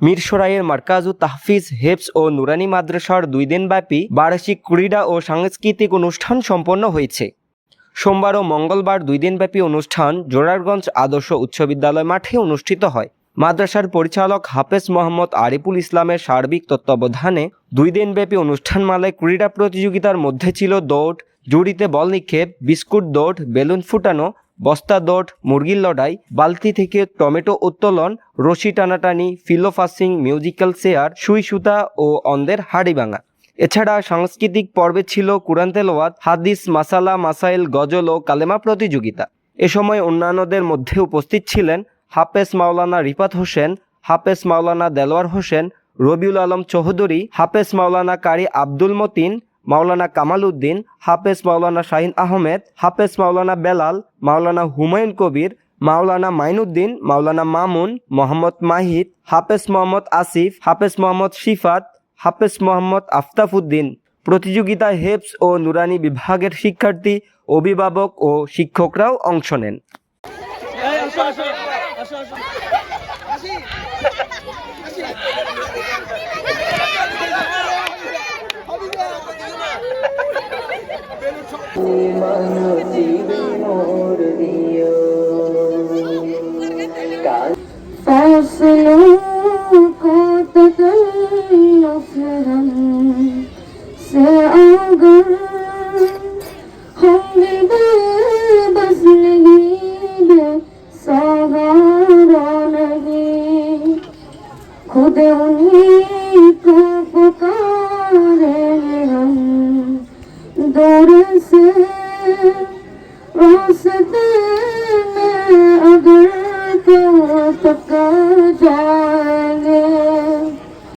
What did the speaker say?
মিরসরাইয়ের মার্কাজু তাহফিজ হেফজ ও নুরানি মাদ্রাসার 2 দিনব্যাপী বার্ষিক ক্রীড়া ও সাংস্কৃতিক অনুষ্ঠান সম্পন্ন হয়েছে। সোমবার ও মঙ্গলবার 2 দিনব্যাপী অনুষ্ঠান জোরারগঞ্জ আদর্শ উচ্চ বিদ্যালয় মাঠে অনুষ্ঠিত হয়। মাদ্রাসার পরিচালক হাফেজ মোহাম্মদ আরিফুল ইসলামের সার্বিক তত্ত্বাবধানে 2 দিনব্যাপী অনুষ্ঠানমালায় ক্রীড়া প্রতিযোগিতার মধ্যে ছিল দৌড়, জুড়িতে বল নিক্ষেপ, বিস্কুট দৌড়, বেলুন ফুটানো, বস্তা দৌড়, মুরগির লড়াই, বালতি থেকে টমেটো উত্তোলন, রশি টানাটানি, ফিলো পাসিং, মিউজিক্যাল চেয়ার, সুই সুতা ও অন্ধের হাড়ি ভাঙা। এছাড়া সাংস্কৃতিক পর্বে ছিল কুরআন তেলাওয়াত, হাদিস, মাসালা, মাসাইল, গজল ও কালেমা প্রতিযোগিতা। এ সময় অন্যান্যদের মধ্যে উপস্থিত ছিলেন হাফেজ মাওলানা রিফাত হোসেন, হাফেজ মাওলানা দেলোয়ার হোসেন, রবিউল আলম চৌধুরী, হাফেজ মাওলানা কারি আব্দুল মতিন, মাওলানা কামাল উদ্দিন, হাফেজ মাওলানা শাহিন আহমেদ, হাফেজ মাওলানা বেলাল, মাওলানা হুমায়ুন কবির, মাওলানা মাইনুদ্দিন, মাওলানা মামুন, মোহাম্মদ মাহিদ, হাফেজ মোহাম্মদ আসিফ, হাফেজ মোহাম্মদ শিফাত, হাফেজ মোহাম্মদ আফতাফুদ্দিন। প্রতিযোগিতায় হেফজ ও নুরানি বিভাগের শিক্ষার্থী, অভিভাবক ও শিক্ষকরাও অংশ নেন। खुद उन्हीं को पुकारे हम दूर से रास्ते में अगर तो पका जाए।